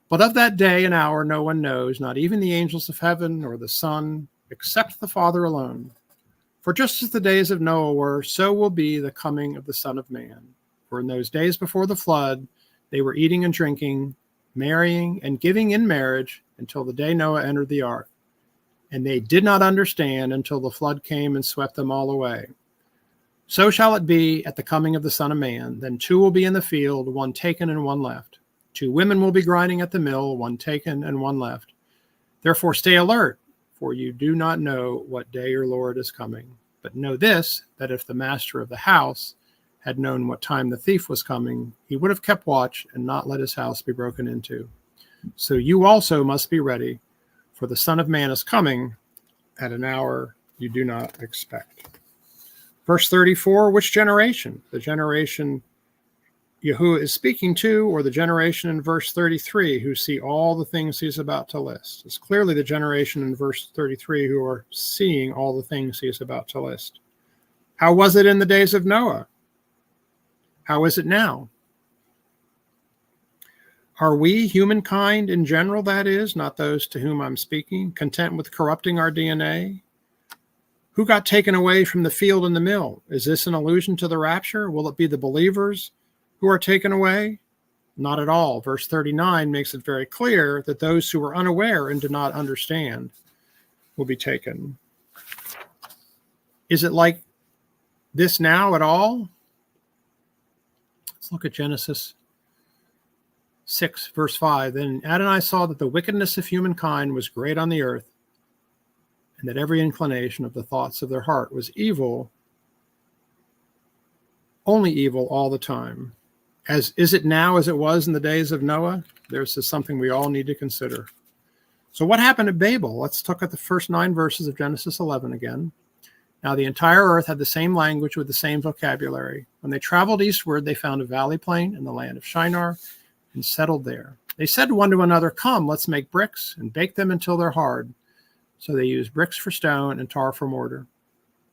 But of that day and hour no one knows, not even the angels of heaven or the Son, except the Father alone. For just as the days of Noah were, so will be the coming of the Son of Man. For in those days before the flood, they were eating and drinking, marrying and giving in marriage until the day Noah entered the ark. And they did not understand until the flood came and swept them all away. So shall it be at the coming of the Son of Man. Then two will be in the field, one taken and one left. Two women will be grinding at the mill, one taken and one left. Therefore stay alert, for you do not know what day your Lord is coming. But know this, that if the master of the house had known what time the thief was coming, he would have kept watch and not let his house be broken into. So you also must be ready, for the Son of Man is coming at an hour you do not expect. Verse 34, which generation? The generation Yahuwah is speaking to, or the generation in verse 33 who see all the things he's about to list? It's clearly the generation in verse 33 who are seeing all the things he's about to list. How was it in the days of Noah? How is it now? Are we, humankind in general, that is, not those to whom I'm speaking, content with corrupting our DNA? Who got taken away from the field and the mill? Is this an allusion to the rapture? Will it be the believers who are taken away? Not at all. Verse 39 makes it very clear that those who are unaware and do not understand will be taken. Is it like this now at all? Let's look at Genesis 6, verse 5. Then Adonai saw that the wickedness of humankind was great on the earth, and that every inclination of the thoughts of their heart was evil, only evil all the time. As is it now as it was in the days of Noah? There's something we all need to consider. So what happened at Babel? Let's look at the first 9 verses of Genesis 11 again. Now the entire earth had the same language with the same vocabulary. When they traveled eastward, they found a valley plain in the land of Shinar and settled there. They said one to another, come, let's make bricks and bake them until they're hard. So they used bricks for stone and tar for mortar.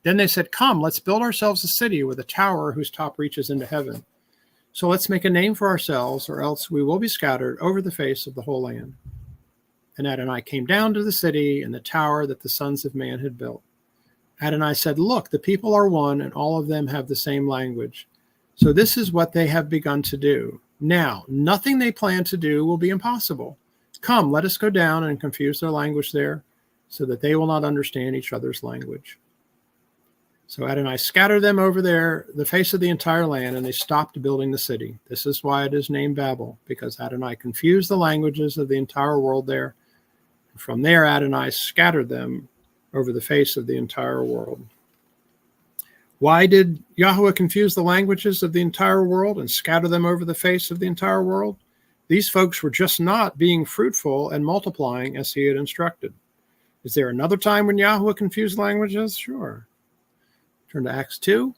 Then they said, come, let's build ourselves a city with a tower whose top reaches into heaven. So let's make a name for ourselves, or else we will be scattered over the face of the whole land. And Adonai came down to the city and the tower that the sons of man had built. Adonai said, look, the people are one, and all of them have the same language. So this is what they have begun to do. Now, nothing they plan to do will be impossible. Come, let us go down and confuse their language there, so that they will not understand each other's language. So Adonai scattered them over there, the face of the entire land, and they stopped building the city. This is why it is named Babel, because Adonai confused the languages of the entire world there. And from there, Adonai scattered them over the face of the entire world. Why did Yahweh confuse the languages of the entire world and scatter them over the face of the entire world? These folks were just not being fruitful and multiplying as he had instructed. Is there another time when Yahweh confused languages? Sure. Turn to Acts 2.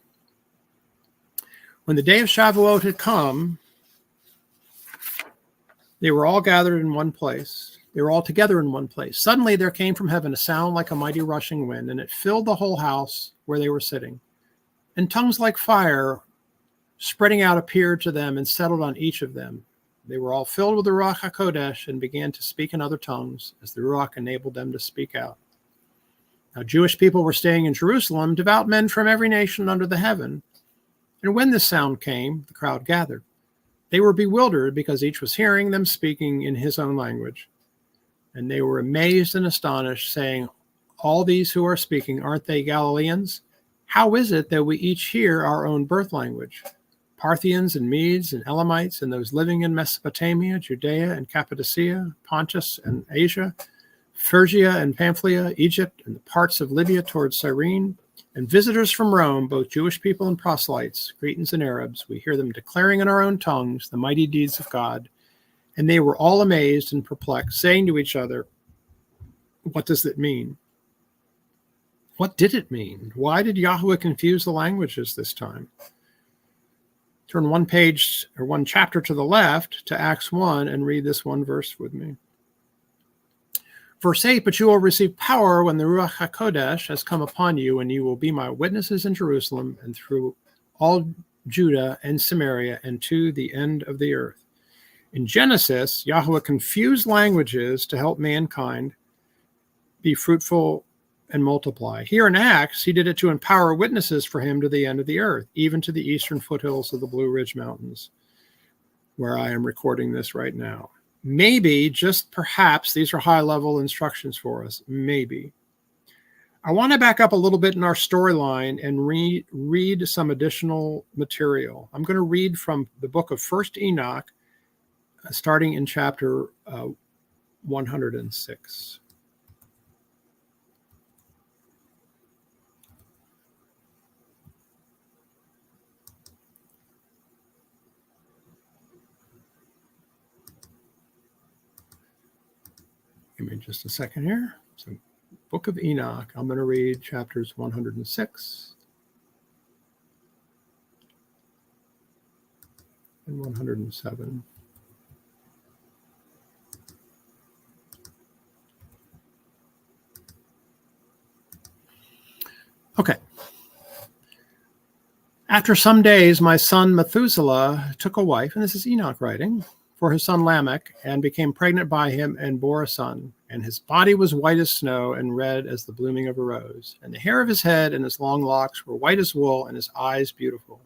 When the day of Shavuot had come, they were all gathered in one place. They were all together in one place. Suddenly there came from heaven a sound like a mighty rushing wind, and it filled the whole house where they were sitting. And tongues like fire spreading out appeared to them and settled on each of them. They were all filled with the Ruach HaKodesh and began to speak in other tongues as the Ruach enabled them to speak out. Now Jewish people were staying in Jerusalem, devout men from every nation under the heaven. And when this sound came, the crowd gathered. They were bewildered because each was hearing them speaking in his own language. And they were amazed and astonished, saying, all these who are speaking, aren't they Galileans? How is it that we each hear our own birth language? Parthians and Medes and Elamites and those living in Mesopotamia, Judea and Cappadocia, Pontus and Asia, Phrygia and Pamphylia, Egypt and the parts of Libya towards Cyrene, and visitors from Rome, both Jewish people and proselytes, Cretans and Arabs, we hear them declaring in our own tongues the mighty deeds of God. And they were all amazed and perplexed, saying to each other, what does it mean? What did it mean? Why did Yahweh confuse the languages this time? Turn one page or one chapter to the left to Acts 1 and read this one verse with me. Verse 8, but you will receive power when the Ruach HaKodesh has come upon you, and you will be my witnesses in Jerusalem and through all Judah and Samaria and to the end of the earth. In Genesis, Yahweh confused languages to help mankind be fruitful and multiply. Here in Acts, he did it to empower witnesses for him to the end of the earth, even to the eastern foothills of the Blue Ridge Mountains, where I am recording this right now. Maybe, just perhaps, these are high-level instructions for us. Maybe. I want to back up a little bit in our storyline and read some additional material. I'm going to read from the book of 1st Enoch, starting in chapter 106. Give me just a second here. So, Book of Enoch, I'm going to read chapters 106 and 107. Okay. After some days, my son Methuselah took a wife, and this is Enoch writing, for his son Lamech, and became pregnant by him and bore a son. And his body was white as snow and red as the blooming of a rose. And the hair of his head and his long locks were white as wool, and his eyes beautiful.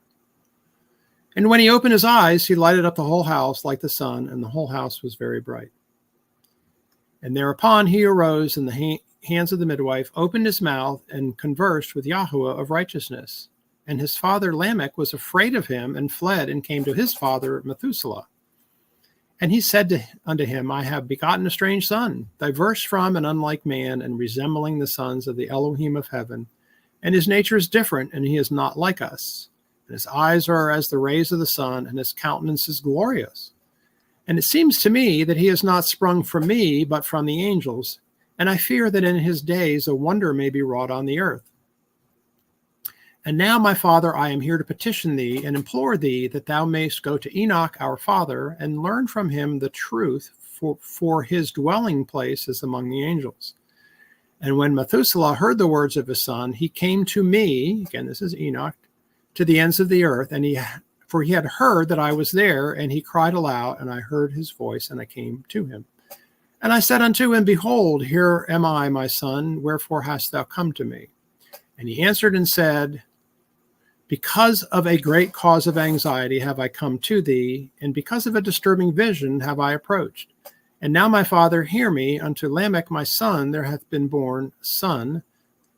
And when he opened his eyes, he lighted up the whole house like the sun, and the whole house was very bright. And thereupon he arose in the hands of the midwife, opened his mouth, and conversed with Yahweh of righteousness. And his father Lamech was afraid of him, and fled, and came to his father Methuselah. And he said unto him, I have begotten a strange son, diverse from and unlike man, and resembling the sons of the Elohim of heaven. And his nature is different, and he is not like us. And his eyes are as the rays of the sun, and his countenance is glorious. And it seems to me that he is not sprung from me, but from the angels. And I fear that in his days a wonder may be wrought on the earth. And now, my father, I am here to petition thee and implore thee that thou mayst go to Enoch our father and learn from him the truth, for his dwelling place is among the angels. And when Methuselah heard the words of his son, he came to me, again this is Enoch, to the ends of the earth, and for he had heard that I was there, and he cried aloud, and I heard his voice, and I came to him. And I said unto him, Behold, here am I, my son, wherefore hast thou come to me? And he answered and said, Because of a great cause of anxiety have I come to thee, and because of a disturbing vision have I approached. And now, my father, hear me. Unto Lamech my son there hath been born a son,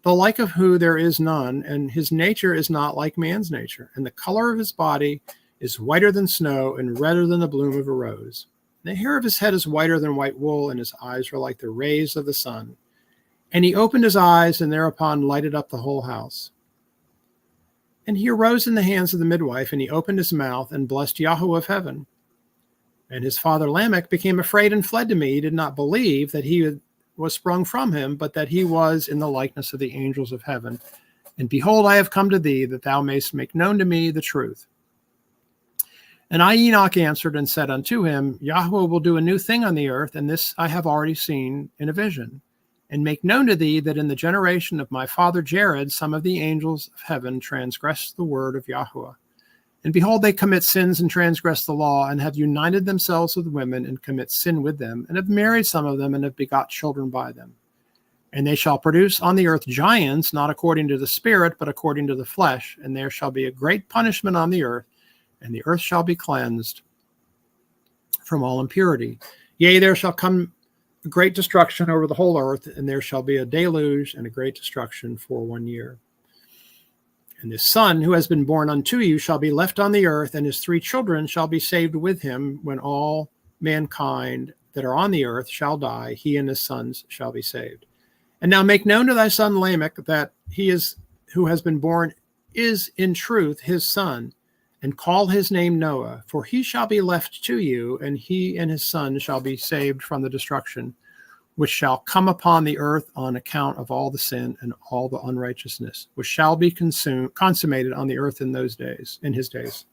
the like of who there is none, and his nature is not like man's nature. And the color of his body is whiter than snow, and redder than the bloom of a rose. And the hair of his head is whiter than white wool, and his eyes are like the rays of the sun. And he opened his eyes, and thereupon lighted up the whole house. And he arose in the hands of the midwife, and he opened his mouth and blessed Yahweh of heaven. And his father Lamech became afraid and fled to me. He did not believe that he was sprung from him, but that he was in the likeness of the angels of heaven. And behold, I have come to thee, that thou mayst make known to me the truth. And I, Enoch, answered and said unto him, Yahweh will do a new thing on the earth, and this I have already seen in a vision. And make known to thee that in the generation of my father Jared, some of the angels of heaven transgressed the word of Yahweh. And behold, they commit sins and transgress the law, and have united themselves with women, and commit sin with them, and have married some of them, and have begot children by them. And they shall produce on the earth giants, not according to the spirit, but according to the flesh. And there shall be a great punishment on the earth, and the earth shall be cleansed from all impurity. Yea, there shall come a great destruction over the whole earth, and there shall be a deluge and a great destruction for 1 year. And this son who has been born unto you shall be left on the earth, and his 3 children shall be saved with him. When all mankind that are on the earth shall die, he and his sons shall be saved. And now make known to thy son Lamech that he is who has been born is in truth his son, and call his name Noah, for he shall be left to you, and he and his son shall be saved from the destruction, which shall come upon the earth on account of all the sin and all the unrighteousness, which shall be consummated on the earth in those days, in his days.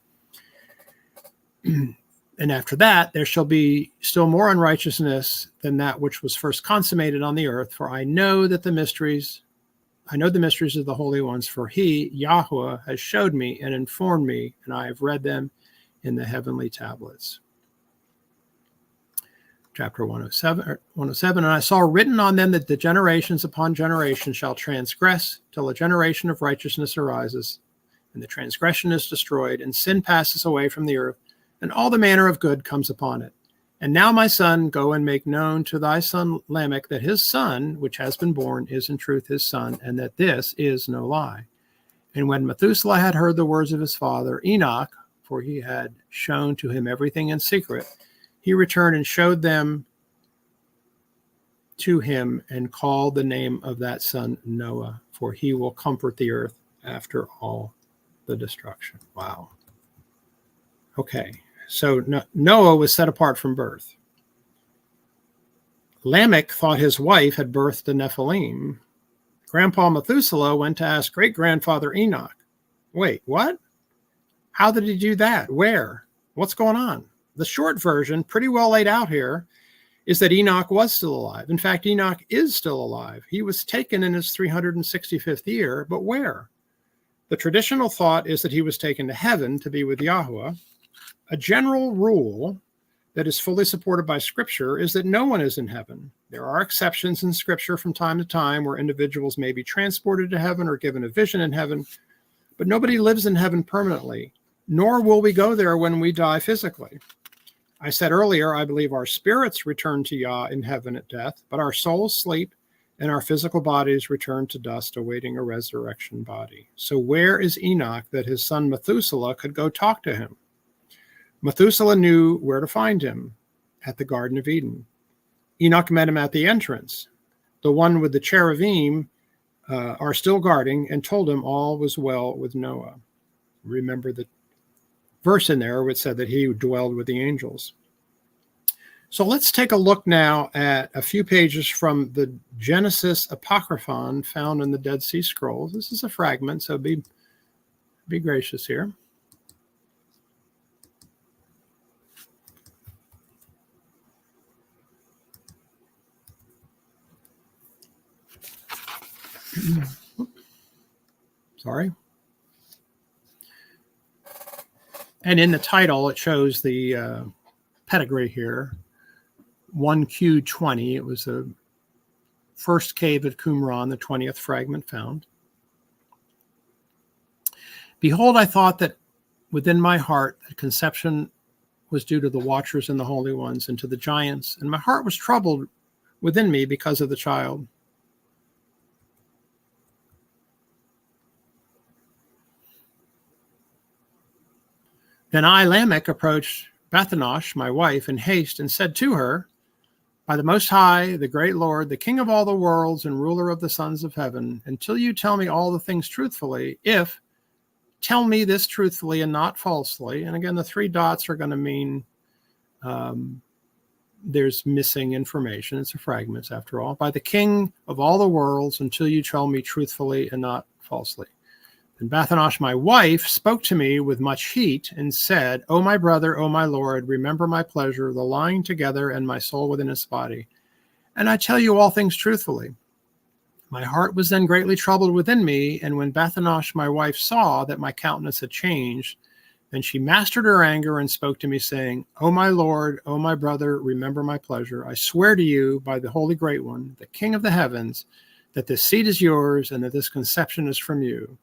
And after that, there shall be still more unrighteousness than that which was first consummated on the earth. For I know the mysteries of the holy ones, for he, Yahweh, has showed me and informed me, and I have read them in the heavenly tablets. Chapter 107, and I saw written on them that the generations upon generations shall transgress, till a generation of righteousness arises, and the transgression is destroyed, and sin passes away from the earth, and all the manner of good comes upon it. And now, my son, go and make known to thy son Lamech that his son, which has been born, is in truth his son, and that this is no lie. And when Methuselah had heard the words of his father Enoch, for he had shown to him everything in secret, he returned and showed them to him, and called the name of that son Noah, for he will comfort the earth after all the destruction. Wow. Okay. So Noah was set apart from birth. Lamech thought his wife had birthed a Nephilim. Grandpa Methuselah went to ask great-grandfather Enoch. Wait, what? How did he do that? Where? What's going on? The short version, pretty well laid out here, is that Enoch was still alive. In fact, Enoch is still alive. He was taken in his 365th year, but where? The traditional thought is that he was taken to heaven to be with Yahweh. A general rule that is fully supported by Scripture is that no one is in heaven. There are exceptions in Scripture from time to time where individuals may be transported to heaven or given a vision in heaven, but nobody lives in heaven permanently, nor will we go there when we die physically. I said earlier, I believe our spirits return to Yah in heaven at death, but our souls sleep and our physical bodies return to dust, awaiting a resurrection body. So where is Enoch that his son Methuselah could go talk to him? Methuselah knew where to find him, at the Garden of Eden. Enoch met him at the entrance. The one with the cherubim are still guarding, and told him all was well with Noah. Remember the verse in there which said that he dwelled with the angels. So let's take a look now at a few pages from the Genesis Apocryphon found in the Dead Sea Scrolls. This is a fragment, so be gracious here. Sorry. And in the title, it shows the pedigree here, 1Q20. It was the first cave at Qumran, the 20th fragment found. Behold, I thought that within my heart that conception was due to the watchers and the holy ones and to the giants, and my heart was troubled within me because of the child. Then I, Lamech, approached Bethanosh, my wife, in haste, and said to her, by the Most High, the great Lord, the King of all the worlds and ruler of the sons of heaven, until you tell me all the things truthfully, if Tell me this truthfully and not falsely. And again, the 3 dots are going to mean there's missing information. It's a fragment, after all. By the King of all the worlds, until you tell me truthfully and not falsely. And Bathanosh, my wife, spoke to me with much heat and said, O my brother, O my Lord, remember my pleasure, the lying together and my soul within its body. And I tell you all things truthfully. My heart was then greatly troubled within me, and when Bathanosh, my wife, saw that my countenance had changed, then she mastered her anger and spoke to me, saying, O my Lord, O my brother, remember my pleasure. I swear to you by the Holy Great One, the King of the heavens, that this seed is yours and that this conception is from you.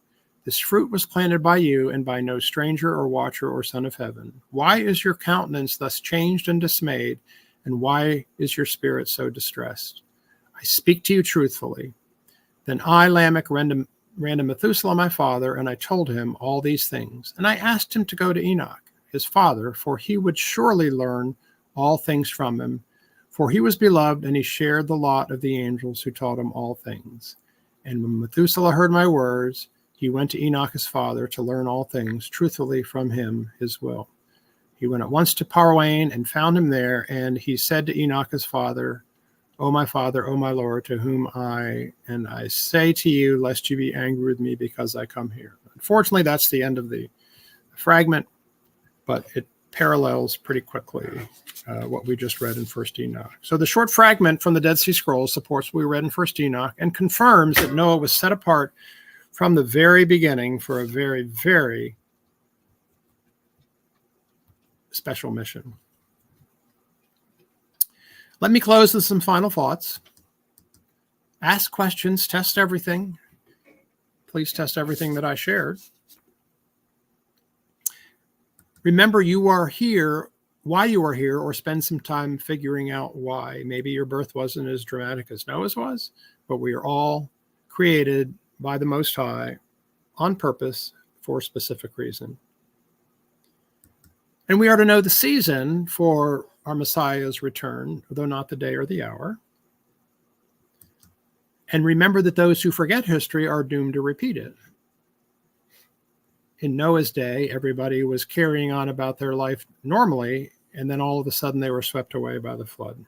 This fruit was planted by you and by no stranger or watcher or son of heaven. Why is your countenance thus changed and dismayed, and why is your spirit so distressed? I speak to you truthfully. Then I, Lamech, ran to Methuselah, my father, and I told him all these things. And I asked him to go to Enoch, his father, for he would surely learn all things from him, for he was beloved, and he shared the lot of the angels who taught him all things. And when Methuselah heard my words, he went to Enoch, his father, to learn all things truthfully from him, his will. He went at once to Parwain and found him there, and he said to Enoch, his father, O my father, O my Lord, to whom I say to you, lest you be angry with me because I come here. Unfortunately, that's the end of the fragment, but it parallels pretty quickly what we just read in 1st Enoch. So the short fragment from the Dead Sea Scrolls supports what we read in 1st Enoch and confirms that Noah was set apart from the very beginning for a very, very special mission. Let me close with some final thoughts. Ask questions, test everything. Please test everything that I shared. Remember, you are here, why you are here, or spend some time figuring out why. Maybe your birth wasn't as dramatic as Noah's was, but we are all created by the Most High on purpose for a specific reason. And we are to know the season for our Messiah's return, though not the day or the hour. And remember that those who forget history are doomed to repeat it. In Noah's day, everybody was carrying on about their life normally, and then all of a sudden they were swept away by the flood.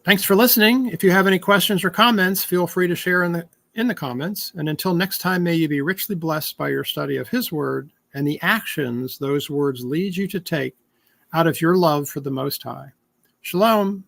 Thanks for listening. If you have any questions or comments, feel free to share in the comments. And until next time, may you be richly blessed by your study of his word and the actions those words lead you to take out of your love for the Most High. Shalom.